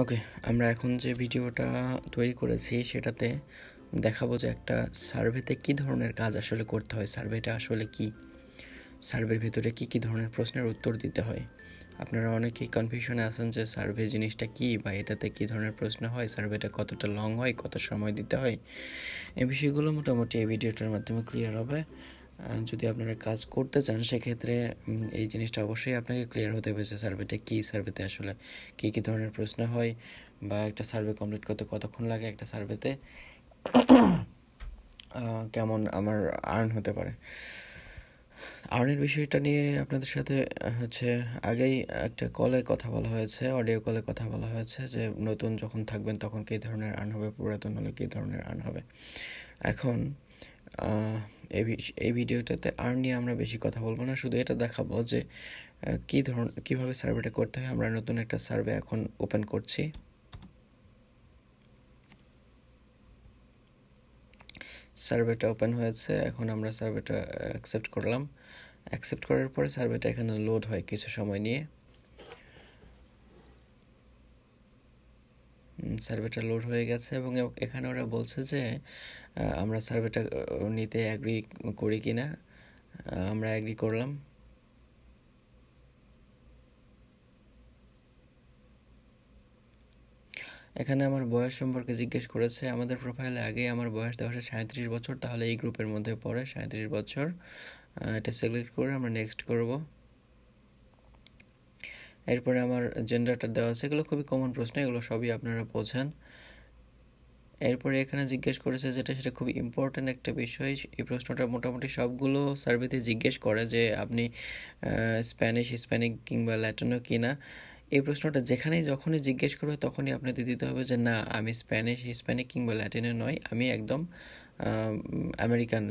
ওকে, আমরা এখন যে ভিডিওটা তৈরি করেছি সেটাতে দেখাবো যে একটা সার্ভেতে কী ধরনের কাজ আসলে করতে হয়, সার্ভেটা আসলে কি, সার্ভের ভিতরে কী ধরনের প্রশ্নের উত্তর দিতে হয়। আপনারা অনেকেই কনফিউশনে আছেন যে সার্ভে জিনিসটা কি বা এটাতে কী ধরনের প্রশ্ন হয়, সার্ভেটা কতটা লং হয়, কত সময় দিতে হয়, এই বিষয়গুলো মোটামুটি এই ভিডিওটার মাধ্যমে ক্লিয়ার হবে। যদি আপনারা কাজ করতে চান সেক্ষেত্রে এই জিনিসটা অবশ্যই আপনাকে ক্লিয়ার হতে হবে যে সার্ভেটা কী, সার্ভেতে আসলে কী ধরনের প্রশ্ন হয়, বা একটা সার্ভে কমপ্লিট করতে কতক্ষণ লাগে, একটা সার্ভেতে কেমন আমার আর্ন হতে পারে। আর্নের বিষয়টা নিয়ে আপনাদের সাথে আগেই একটা কলে কথা বলা হয়েছে, অডিও কলে কথা বলা হয়েছে যে নতুন যখন থাকবেন তখন কী ধরনের আর্ন হবে, পুরাতন হলে কী ধরনের আর্ন হবে। এখন এই ভিডিওটাতে আর্ন নিয়ে আমরা বেশি কথা বলবো না, শুধু এটা দেখাবো যে কীভাবে সার্ভেটা করতে হয়। আমরা নতুন একটা সার্ভে এখন ওপেন করছি। সার্ভেটা ওপেন হয়েছে, এখন আমরা সার্ভেটা অ্যাকসেপ্ট করলাম। অ্যাকসেপ্ট করার পরে সার্ভেটা এখানে লোড হয় কিছু সময় নিয়ে। সার্ভেটা লোড হয়ে গেছে এবং এখানে ওরা বলছে যে আমরা সার্ভেটা নিতে অ্যাগ্রি করি কি না। আমরা অ্যাগ্রি করলাম। এখানে আমার বয়স সম্পর্কে জিজ্ঞেস করেছে। আমাদের প্রোফাইলে আগেই আমার বয়স দেওয়া আছে 37 বছর, তাহলে এই গ্রুপের মধ্যে পড়ে 37 বছর। এটা সিলেক্ট করে আমরা নেক্সট করব। এরপরে আমার জেন্ডারটা দেওয়া আছে। এগুলো খুবই কমন প্রশ্ন, এগুলো সবই আপনারা বোঝেন। এরপরে এখানে জিজ্ঞেস করেছে সেটা খুবই ইম্পর্ট্যান্ট একটা বিষয়। এই প্রশ্নটা মোটামুটি সবগুলো সার্ভেতে জিজ্ঞেস করে যে আপনি স্প্যানিশ, হিস্প্যানিক কিংবা ল্যাটিনো কিনা। এই প্রশ্নটা যখনই জিজ্ঞেস করবে তখনই আপনাদের দিতে হবে যে না, আমি স্প্যানিশ, হিস্প্যানিক কিংবা ল্যাটিনো নয়, আমি একদম আমেরিকান,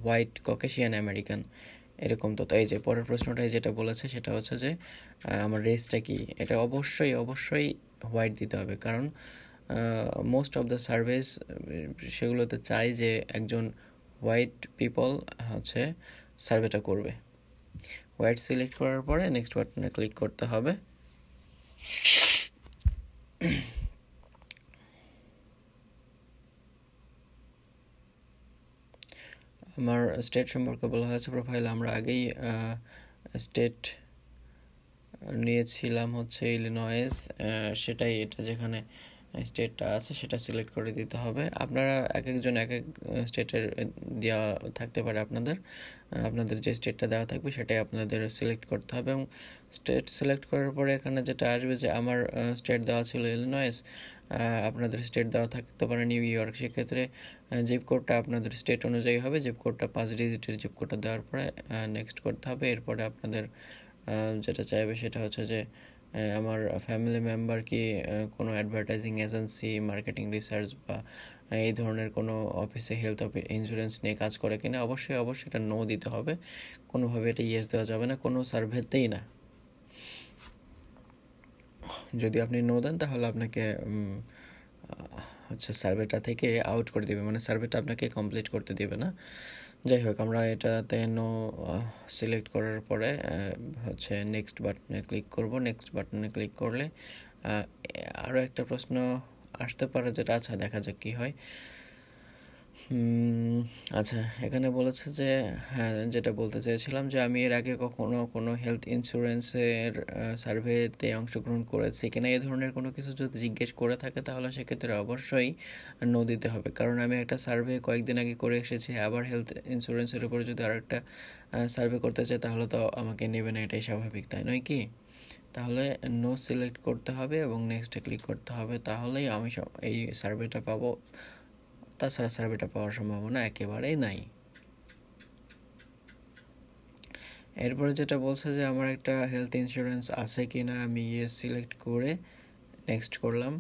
হোয়াইট ককেশিয়ান আমেরিকান, এরকম। তো এই যে পরের প্রশ্নটাই যেটা বলেছে সেটা হচ্ছে যে আমার রেসটা কি। এটা অবশ্যই হোয়াইট দিতে হবে, কারণ মোস্ট অফ দ্য সার্ভেস সেগুলোতে চাই যে একজন হোয়াইট পিপল সার্ভেটা করবে। হোয়াইট সিলেক্ট করার পরে নেক্সট বাটনে ক্লিক করতে হবে। আমার স্টেট সম্পর্কে বলা হয়েছে প্রোফাইলে, আমরা আগেই স্টেট নিয়েছিলাম ইলিনয়েস, সেটাই, এটা যেখানে স্টেটটা আছে সেটা সিলেক্ট করে দিতে হবে। আপনারা এক একজন এক এক স্টেটের দেওয়া থাকতে পারে, আপনাদের যে স্টেটটা দেওয়া থাকবে সেটাই আপনাদের সিলেক্ট করতে হবে। এবং স্টেট সিলেক্ট করার পরে এখানে যেটা আসবে যে আমার স্টেট দেওয়া ছিল ইলিনয়েস, আপনাদের স্টেট দেওয়া থাকতে পারে নিউ ইয়র্ক। সেক্ষেত্রে জিপ কোডটা আপনাদের স্টেট অনুযায়ী হবে। জিপ কোডটা 5 ডিজিটের জিপ কোডটা দেওয়ার পরে নেক্সট করতে হবে। এরপরে আপনাদের যেটা চাইবে সেটা হচ্ছে যে আমার ফ্যামিলি মেম্বার কি কোনো অ্যাডভার্টাইজিং এজেন্সি, মার্কেটিং রিসার্চ বা এই ধরনের কোনো অফিসে হেলথ ইন্স্যুরেন্স নিয়ে কাজ করে কিনা। অবশ্যই এটা নো দিতে হবে, কোনোভাবে এটা ইয়েস দেওয়া যাবে না, কোনো সার্ভেতেই না। যদি আপনি নো দেন তাহলে আপনাকে সার্ভেটা থেকে আউট করে দেবে, মানে সার্ভেটা আপনাকে কমপ্লিট করতে দেবে না। যাই হোক, আমরা এটাতে নো সিলেক্ট করার পরে নেক্সট বাটনে ক্লিক করব। নেক্সট বাটনে ক্লিক করলে আরও একটা প্রশ্ন আসতে পারে, যেটা দেখা যাক কী হয়। এখানে বলেছে যে হ্যাঁ, যেটা বলতে চেয়েছিলাম যে আমি এর আগে কখনো কোনো হেলথ ইন্স্যুরেন্সের সার্ভেতে অংশগ্রহণ করেছি কিনা, এই ধরনের কোনো কিছু যদি জিজ্ঞেস করে থাকে তাহলে সেক্ষেত্রে অবশ্যই নো দিতে হবে। কারণ আমি একটা সার্ভে কয়েকদিন আগে করে এসেছি, আবার হেলথ ইন্স্যুরেন্সের উপরে যদি আর একটা সার্ভে করতে চাই তাহলে তো আমাকে নেবে না, এটাই স্বাভাবিক, তাই নয় কি? তাহলে নো সিলেক্ট করতে হবে এবং নেক্সটে ক্লিক করতে হবে, তাহলেই আমি এই সার্ভেটা পাবো। তাছাড়া সার্ভেটা পাওয়ার সম্ভাবনা একেবারেই নাই। এরপরে যেটা বলছে যে আমার একটা হেলথ ইন্স্যুরেন্স আছে কি না, আমি ইয়েস সিলেক্ট করে নেক্সট করলাম।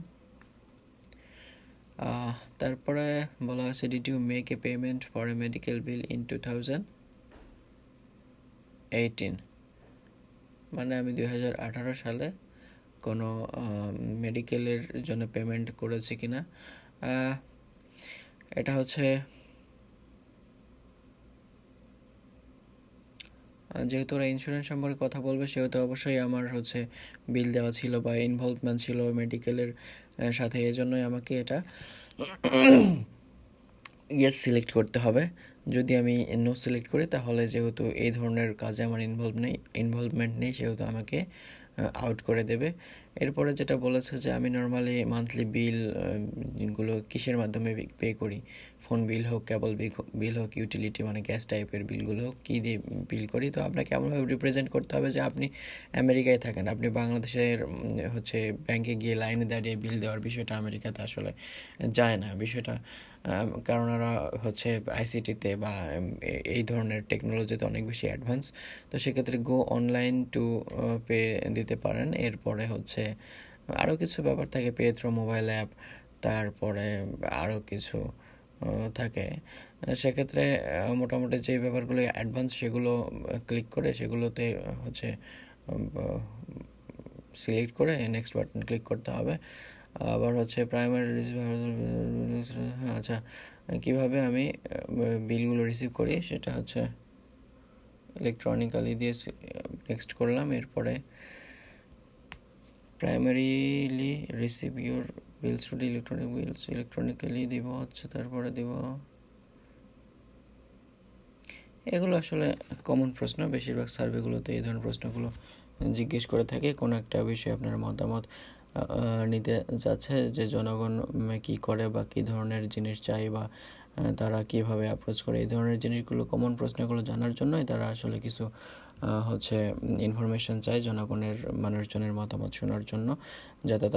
তারপরে বলা হয়েছে did you make a payment for a medical bill in 2018, মানে আমি 2018 সালে কোনো মেডিকেলের জন্য পেমেন্ট করেছি কিনা। এটা যেহেতু ওরা ইন্স্যুরেন্স সম্পর্কে কথা বলবে সেহেতু অবশ্যই আমার হচ্ছে বিল দেওয়া ছিল বা ইনভলভমেন্ট ছিল মেডিকেলের সাথে, এজন্যই আমাকে এটা ইয়েস সিলেক্ট করতে হবে। যদি আমি নো সিলেক্ট করি তাহলে যেহেতু এই ধরনের কাজে আমার ইনভলভমেন্ট নেই সেহেতু আমাকে আউট করে দেবে। এরপরে যেটা বলেছে যে আমি নর্মালি মান্থলি বিলগুলো কিসের মাধ্যমে পে করি, ফোন বিল হোক, কেবল বিল হোক, ইউটিলিটি মানে গ্যাস টাইপের বিলগুলো হোক, কী দিয়ে বিল করি। তো আপনাকে এমনভাবে রিপ্রেজেন্ট করতে হবে যে আপনি আমেরিকায় থাকেন, আপনি বাংলাদেশের হচ্ছে ব্যাংকে গিয়ে লাইনে দাঁড়িয়ে বিল দেওয়ার বিষয়টা আমেরিকাতে আসলে যায় না বিষয়টা, কারণ ওরা হচ্ছে আইসিটিতে বা এই ধরনের টেকনোলজিতে অনেক বেশি অ্যাডভান্স। তো সেক্ষেত্রে গো অনলাইন টু পে দিতে পারেন। এরপরে হচ্ছে আরও কিছু ব্যাপার থাকে, পে থ্রু মোবাইল অ্যাপ, তারপরে আরও কিছু থাকে। সেক্ষেত্রে মোটামুটি যে ব্যাপারগুলো অ্যাডভান্স সেগুলো ক্লিক করে সেগুলোতে হচ্ছে সিলেক্ট করে নেক্সট বাটন ক্লিক করতে হবে। আবার হচ্ছে প্রাইমারি আচ্ছা, কীভাবে আমি বিলগুলো রিসিভ করি সেটা হচ্ছে ইলেকট্রনিক্যালি দিয়ে নেক্সট করলাম। এরপরে primarily receive your bills to electronically দিব হচ্ছে, তারপরে দিব। এগুলো আসলে কমন প্রশ্ন, বেশিরভাগ সার্ভেগুলোতে এই ধরনের প্রশ্নগুলো জিজ্ঞেস করে থাকে। কোনো একটা বিষয়ে আপনার মতামত নিতে যাচ্ছে যে জনগণ কী করে বা কী ধরনের জিনিস চাই বা তারা কীভাবে অ্যাপ্রোচ করে, এই ধরনের জিনিসগুলো কমন প্রশ্নগুলো জানার জন্যই তারা আসলে কিছু হচ্ছে ইনফরমেশান চায় জনগণের, মানুষজনের মতামত শোনার জন্য, যাতে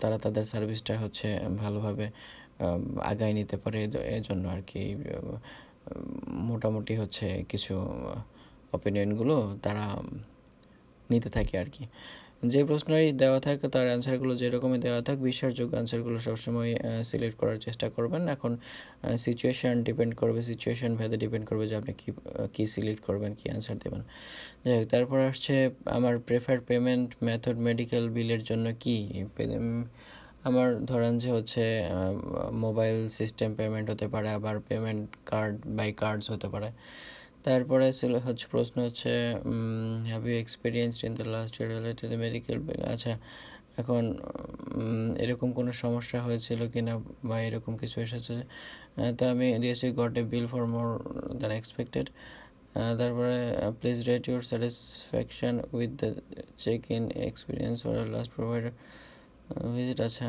তারা তাদের সার্ভিসটা হচ্ছে ভালোভাবে আগায় নিতে পারে। এজন্য আর কি মোটামুটি হচ্ছে কিছু অপিনিয়নগুলো তারা নিতে থাকে আর কি। যে প্রশ্নই দেওয়া থাকে তার অ্যান্সারগুলো যেরকমই দেওয়া থাক, বিশ্বাসযোগ্য অ্যান্সারগুলো সবসময় সিলেক্ট করার চেষ্টা করবেন। এখন সিচুয়েশান ডিপেন্ড করবে, সিচুয়েশান ভেদে ডিপেন্ড করবে যে আপনি কী সিলেক্ট করবেন, কী অ্যান্সার দেবেন। যাই হোক, তারপর আসছে আমার প্রেফার্ড পেমেন্ট মেথড মেডিকেল বিলের জন্য কি। আমার ধরেন যে হচ্ছে মোবাইল সিস্টেম পেমেন্ট হতে পারে, আবার পেমেন্ট কার্ড বাই কার্ডস হতে পারে। তারপরে হচ্ছে প্রশ্ন হচ্ছে have you experienced in the last year related medical bill. আচ্ছা, এখন এরকম কোনো সমস্যা হয়েছিল কি না বা এরকম কিছু এসেছে, তো আমি দিয়েছি got a bill for more than expected. তারপরে please rate your satisfaction with the check in experience for last provider visit. আচ্ছা,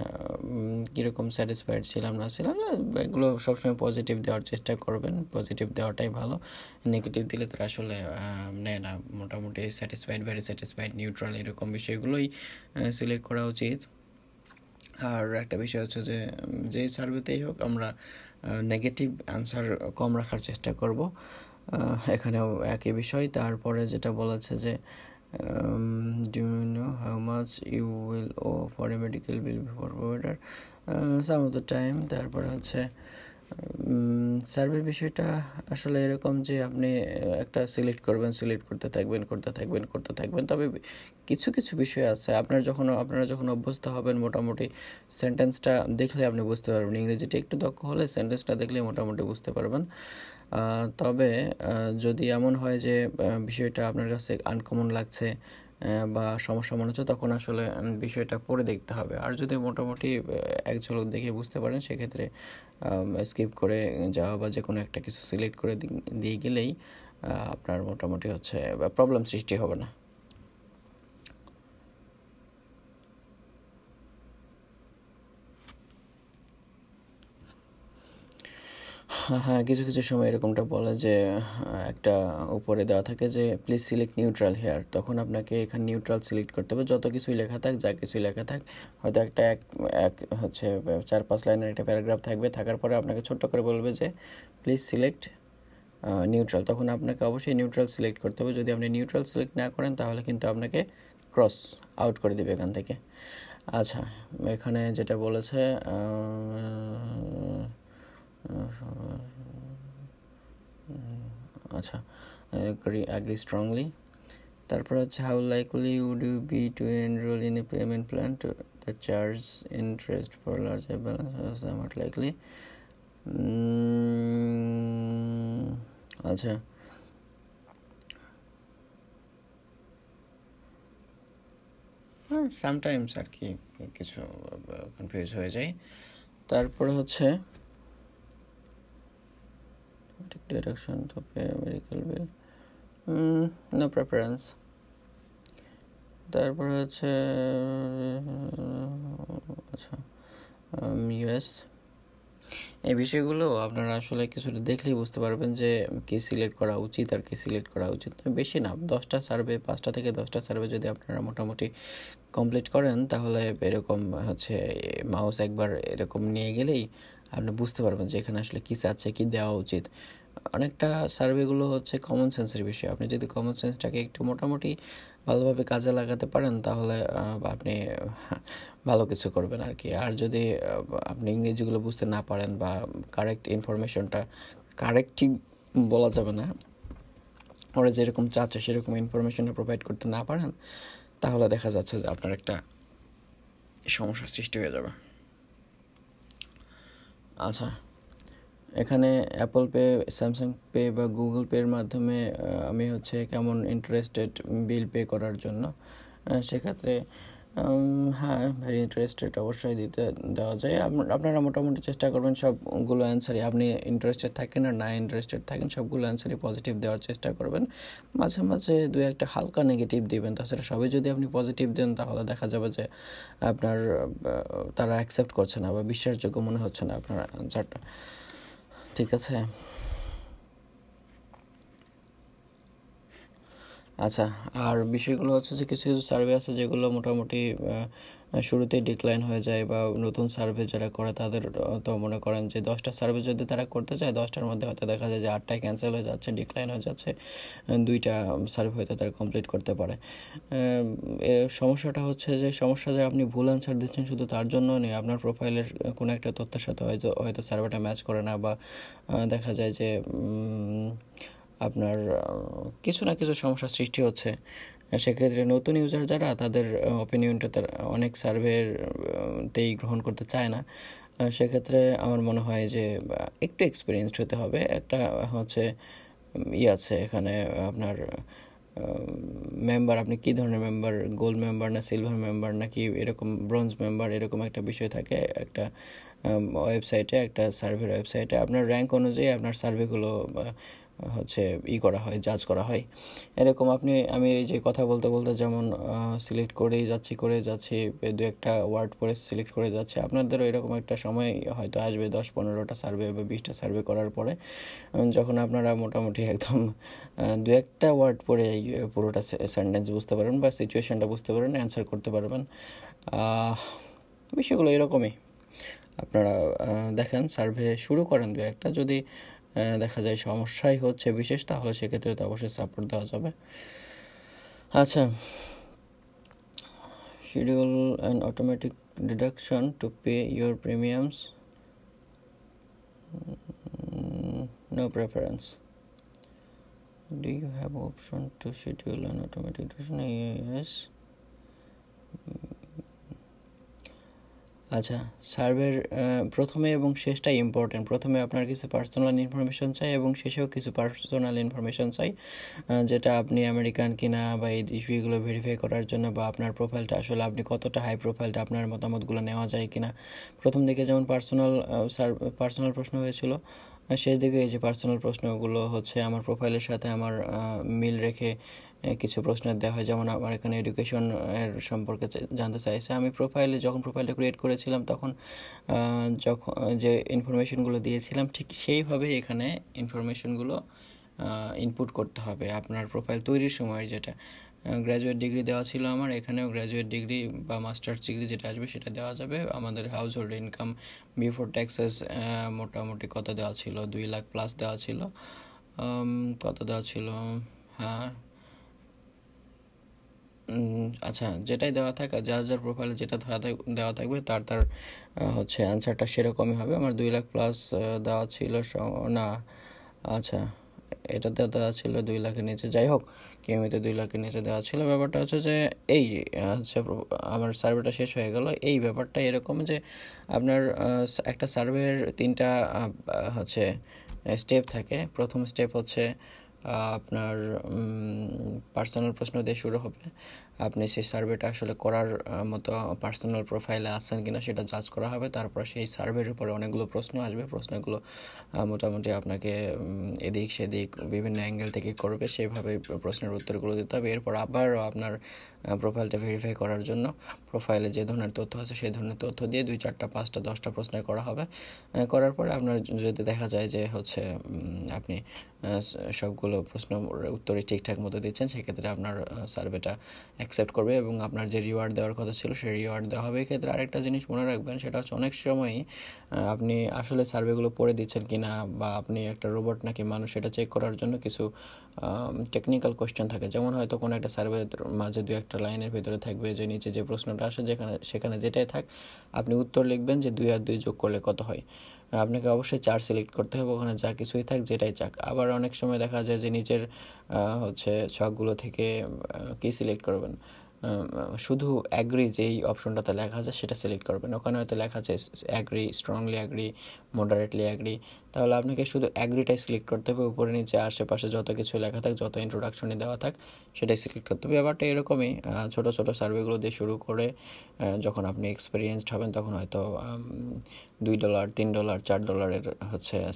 কীরকম স্যাটিসফাইড ছিলাম না এগুলো সবসময় পজিটিভ দেওয়ার চেষ্টা করবেন, পজিটিভ দেওয়াটাই ভালো। নেগেটিভ দিলে তারা আসলে নেয় না। মোটামুটি স্যাটিসফাইড, ভেরি স্যাটিসফাইড, নিউট্রাল এরকম বিষয়গুলোই সিলেক্ট করা উচিত। আর একটা বিষয় হচ্ছে যে সার্ভেতেই হোক আমরা নেগেটিভ অ্যান্সার কম রাখার চেষ্টা করব, এখানেও একই বিষয়। তারপরে যেটা বলেছে যে do you know how much you will owe for a medical bill before provider some of the time। তারপরে হচ্ছে সার্ভে বিষয়টা আসলে এরকম যে আপনি একটা সিলেক্ট করবেন, সিলেক্ট করতে থাকবেন। তবে কিছু কিছু বিষয় আছে আপনারা যখন অভ্যস্ত হবেন মোটামুটি সেন্টেন্সটা দেখলে আপনি বুঝতে পারবেন। ইংরেজিটা একটু দক্ষ হলে সেন্টেন্সটা দেখলে মোটামুটি বুঝতে পারবেন। তবে যদি এমন হয় যে বিষয়টা আপনার কাছে আনকমন লাগছে বা সমস্যা মনে হচ্ছে, তখন আসলে বিষয়টা পড়ে দেখতে হবে। আর যদি মোটামুটি এক ঝলক দেখে বুঝতে পারেন সেক্ষেত্রে স্কিপ করে যাওয়া বা যে কোনো একটা কিছু সিলেক্ট করে দিয়ে গেলেই আপনার মোটামুটি হচ্ছে প্রবলেম সৃষ্টি হবে না। হ্যাঁ, কিছু কিছু সময় এরকমটা বলে যে একটা উপরে দেওয়া থাকে যে প্লিজ সিলেক্ট নিউট্রাল হেয়ার, তখন আপনাকে এখানে নিউট্রাল সিলেক্ট করতে হবে। যত কিছুই লেখা থাক, যা কিছুই লেখা থাক, হয়তো একটা এক হচ্ছে 4-5 লাইনের একটা প্যারাগ্রাফ থাকার পরে আপনাকে ছোট্ট করে বলবে যে প্লিজ সিলেক্ট নিউট্রাল, তখন আপনাকে অবশ্যই নিউট্রাল সিলেক্ট করতে হবে। যদি আপনি নিউট্রাল সিলেক্ট না করেন তাহলে কিন্তু আপনাকে ক্রস আউট করে দেবে এখান থেকে। আচ্ছা, এখানে যেটা বলেছে আচ্ছা, agree strongly। তারপর হচ্ছে how likely would you be to enroll in a payment plan to that charge interest for larger balance? Somewhat likely। আচ্ছা, সামটাইমস আর কি কিছু কনফিউজ হয়ে যায়। তারপরে হচ্ছে deduction to pay medical bill, no preference. তারপরে হচ্ছে আচ্ছা ইউএস, এই বিষয়গুলো আপনারা আসলে কিছুটা দেখলেই বুঝতে পারবেন যে কি সিলেক্ট করা উচিত আর কি সিলেক্ট করা উচিত। বেশি না, 10টা সার্ভে, 5টা থেকে 10টা সার্ভে যদি আপনারা মোটামুটি কমপ্লিট করেন তাহলে এরকম হচ্ছে মাউস একবার এরকম নিয়ে গেলেই আপনি বুঝতে পারবেন যে এখানে আসলে কী চাচ্ছে, কী দেওয়া উচিত। অনেকটা সার্ভেগুলো হচ্ছে কমন সেন্সের বিষয়। আপনি যদি কমন সেন্সটাকে একটু মোটামুটি ভালোভাবে কাজে লাগাতে পারেন তাহলে আপনি ভালো কিছু করবেন আর কি। আর যদি আপনি ইংরেজিগুলো বুঝতে না পারেন বা কারেক্ট ইনফরমেশনটা, কারেক্ট ঠিক বলা যাবে না, ওরা যেরকম চাচ্ছে সেরকম ইনফরমেশনটা প্রোভাইড করতে না পারেন তাহলে দেখা যাচ্ছে যে আপনার একটা সমস্যার সৃষ্টি হয়ে যাবে। আচ্ছা, এখানে অ্যাপল পে, স্যামসাং পে বা গুগল পের মাধ্যমে আমি হচ্ছে কেমন ইন্টারেস্টেড বিল পে করার জন্য, সেক্ষেত্রে হ্যাঁ ভেরি ইন্টারেস্টেড অবশ্যই দেওয়া যায়। আপনারা মোটামুটি চেষ্টা করবেন সবগুলো অ্যান্সারই, আপনি ইন্টারেস্টেড থাকেন আর না ইন্টারেস্টেড থাকেন সবগুলো অ্যান্সারই পজিটিভ দেওয়ার চেষ্টা করবেন। মাঝে মাঝে দু একটা হালকা নেগেটিভ দিবেন, তাছাড়া সবই যদি আপনি পজিটিভ দেন তাহলে দেখা যাবে যে আপনার তারা অ্যাকসেপ্ট করছে না বা বিশ্বাসযোগ্য মনে হচ্ছে না আপনার অ্যান্সারটা। ঠিক আছে। আচ্ছা, আর বিষয়গুলো হচ্ছে যে কিছু কিছু সার্ভে আছে যেগুলো মোটামুটি শুরুতেই ডিক্লাইন হয়ে যায়, বা নতুন সার্ভে যারা করে তাদের তো মনে করেন যে 10টা সার্ভে যদি তারা করতে চায় 10টার মধ্যে হয়তো দেখা যায় যে 8টাই ক্যান্সেল হয়ে যাচ্ছে, ডিক্লাইন হয়ে যাচ্ছে, 2টা সার্ভে হয়তো তারা কমপ্লিট করতে পারে। সমস্যাটা হচ্ছে যে আপনি ভুল অ্যান্সার দিচ্ছেন শুধু তার জন্য নেই, আপনার প্রোফাইলের কোনো একটা তথ্যের সাথে হয়তো সার্ভেটা ম্যাচ করে না, বা দেখা যায় যে আপনার কিছু না কিছু সমস্যার সৃষ্টি হচ্ছে। সেক্ষেত্রে নতুন ইউজার যারা, তাদের অপিনিয়নটা তার অনেক সার্ভেতেই গ্রহণ করতে চায় না। সেক্ষেত্রে আমার মনে হয় যে একটু এক্সপিরিয়েন্সড হতে হবে। একটা হচ্ছে আছে এখানে আপনার মেম্বার, আপনি কী ধরনের মেম্বার, গোল্ড মেম্বার না সিলভার মেম্বার নাকি এরকম ব্রোঞ্জ মেম্বার, এরকম একটা বিষয় থাকে একটা ওয়েবসাইটে, একটা সার্ভের ওয়েবসাইটে। আপনার র্যাঙ্ক অনুযায়ী আপনার সার্ভেগুলো হচ্ছে করা হয়, জাজ করা হয়। এরকম আমি এই যে কথা বলতে বলতে যেমন সিলেক্ট করেই যাচ্ছি, দু একটা ওয়ার্ড পরে সিলেক্ট করে যাচ্ছে, আপনাদেরও এরকম একটা সময় হয়তো আসবে 10-15টা সার্ভে বা 20টা সার্ভে করার পরে, যখন আপনারা মোটামুটি একদম দু একটা ওয়ার্ড পরে পুরোটা সেন্টেন্স বুঝতে পারবেন বা সিচুয়েশানটা বুঝতে পারবেন, অ্যান্সার করতে পারবেন। বিষয়গুলো এরকমই। আপনারা দেখেন, সার্ভে শুরু করেন দু একটা, যদি দেখা যায় সমস্যাই হচ্ছে বিশেষ, তাহলে সেক্ষেত্রে তো অবশ্যই সাপোর্ট দেওয়া যাবে। আচ্ছা, schedule and automatic deduction to pay your premiums, no preference. Do you have option to schedule an automatic deduction? Yes. আচ্ছা, সার্ভের প্রথমে এবং শেষটাই ইম্পর্টেন্ট। প্রথমে আপনার কিছু পার্সোনাল ইনফরমেশন চাই এবং শেষেও কিছু পার্সোনাল ইনফরমেশন চাই, যেটা আপনি আমেরিকান কিনা বা এই ইস্যুগুলো ভেরিফাই করার জন্য, বা আপনার প্রোফাইলটা আসলে আপনি কতটা হাই প্রোফাইলটা, আপনার মতামতগুলো নেওয়া যায় কিনা। প্রথম দিকে যেমন পার্সোনাল প্রশ্ন হয়েছিল, শেষ দিকে এই যে পার্সোনাল প্রশ্নগুলো হচ্ছে আমার প্রোফাইলের সাথে আমার মিল রেখে কিছু প্রশ্নের দেওয়া হয়। যেমন আমার এখানে এডুকেশন এর সম্পর্কে জানতে চাইছে। আমি যখন প্রোফাইলটা ক্রিয়েট করেছিলাম তখন যখন যে ইনফরমেশনগুলো দিয়েছিলাম ঠিক সেইভাবেই এখানে ইনফরমেশনগুলো ইনপুট করতে হবে। আপনার প্রোফাইল তৈরির সময় যেটা গ্র্যাজুয়েট ডিগ্রি দেওয়া ছিল আমার, এখানেও গ্র্যাজুয়েট ডিগ্রি বা মাস্টার্স ডিগ্রি যেটা আসবে সেটা দেওয়া যাবে। আমাদের house hold income before taxes মোটামুটি কত দেওয়া ছিল, 2 লাখ প্লাস দেওয়া ছিল। কত দেওয়া ছিল, হ্যাঁ আচ্ছা, যেটাই দেওয়া থাকে, যার প্রোফাইলে যেটা দেওয়া থাকবে তার হচ্ছে অ্যান্সারটা সেরকমই হবে। আমার 2 লাখ প্লাস দেওয়া ছিল না, আচ্ছা এটাতে দেওয়া ছিল 2 লাখের নিচে, যাই হোক qmee-তে 2 লাখের নিচে দেওয়া ছিল। ব্যাপারটা হচ্ছে যে এই হচ্ছে আমার সার্ভেটা শেষ হয়ে গেল। এই ব্যাপারটা এরকম যে আপনার একটা সার্ভের 3টা হচ্ছে স্টেপ থাকে। প্রথম স্টেপ হচ্ছে আপনার পার্সোনাল প্রশ্ন দিয়ে শুরু হবে, আপনি সেই সার্ভেটা আসলে করার মতো পার্সোনাল প্রোফাইলে আছেন কিনা সেটা জাজ করা হবে। তারপর সেই সার্ভের উপরে অনেকগুলো প্রশ্ন আসবে, প্রশ্নগুলো মোটামুটি আপনাকে এদিক সেদিক বিভিন্ন অ্যাঙ্গেল থেকে করবে, সেইভাবে প্রশ্নের উত্তরগুলো দিতে হবে। এরপর আবারও আপনার প্রোফাইলটা ভেরিফাই করার জন্য প্রোফাইলে যে ধরনের তথ্য আছে সেই ধরনের তথ্য দিয়ে 2, 4, 5টা 10টা প্রশ্ন করা হবে। করার পরে আপনার যদি দেখা যায় যে আপনি সবগুলো প্রশ্ন উত্তরই ঠিকঠাক মতো দিচ্ছেন, সেক্ষেত্রে আপনার সার্ভেটা অ্যাকসেপ্ট করবে এবং আপনার যে রিওয়ার্ড দেওয়ার কথা ছিল সেই রিওয়ার্ড দেওয়া হবে। এক্ষেত্রে আরেকটা জিনিস মনে রাখবেন, সেটা হচ্ছে অনেক সময়ই আপনি আসলে সার্ভেগুলো পড়ে দিচ্ছেন কিনা বা আপনি একটা রোবট নাকি মানুষ সেটা চেক করার জন্য কিছু টেকনিক্যাল কোয়েশ্চেন থাকে। যেমন হয়তো কোনো একটা সার্ভের মাঝে 2-1টা লাইনের ভিতরে থাকবে যে নিচে যে প্রশ্নটা আসে সেখানে যেটাই থাক আপনি উত্তর লিখবেন যে 2 আর 2 যোগ করলে কত হয়। আপনাকে অবশ্যই 4 সিলেক্ট করতে হবে, ওখানে যা কিছুই থাক যেটাই চাক। আবার অনেক সময় দেখা যায় যে নিচের ছকগুলো থেকে কি সিলেক্ট করবেন, শুধু অ্যাগ্রি যেই অপশনটাতে লেখা আছে সেটা সিলেক্ট করবেন। ওখানে হয়তো লেখা আছে agree, strongly agree, moderately agree, তাহলে আপনাকে শুধু অ্যাগ্রিটাই সিলেক্ট করতে হবে। উপরে নিচে আশেপাশে যত কিছু লেখা থাক, যত ইন্ট্রোডাকশনে দেওয়া থাক সেটাই সিলেক্ট করতে হবে। ব্যাপারটা এরকমই, ছোটো ছোটো সার্ভেগুলো দিয়ে শুরু করে যখন আপনি এক্সপিরিয়েন্সড হবেন তখন হয়তো $2, $3, $4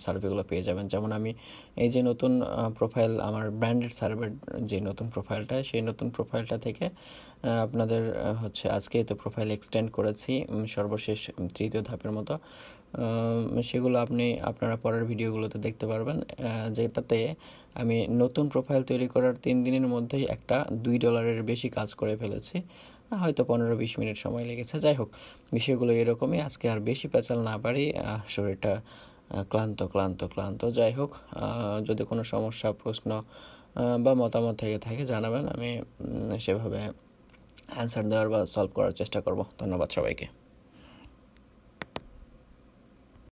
সার্ভেগুলো পেয়ে যাবেন। যেমন আমি এই যে নতুন প্রোফাইল, আমার ব্র্যান্ডেড সার্ভের যে নতুন প্রোফাইলটা, সেই নতুন প্রোফাইলটা থেকে আপনাদের আজকেই তো প্রোফাইল এক্সটেন্ড করেছি সর্বশেষ 3য় ধাপের মতো। সেগুলো আপনারা পরের ভিডিওগুলোতে দেখতে পারবেন, যেটাতে আমি নতুন প্রোফাইল তৈরি করার 3 দিনের মধ্যেই একটা $2 বেশি কাজ করে ফেলেছি। হয়তো 15-20 মিনিট সময় লেগেছে। যাই হোক, বিষয়গুলো এরকমই। আজকে আর বেশি পেঁচাল না পারি, শরীরটা ক্লান্ত ক্লান্ত ক্লান্ত। যাই হোক, যদি কোনো সমস্যা, প্রশ্ন বা মতামত থেকে থাকে জানাবেন, আমি সেভাবে অ্যান্সার দেওয়ার বা সলভ করার চেষ্টা করব। ধন্যবাদ সবাইকে।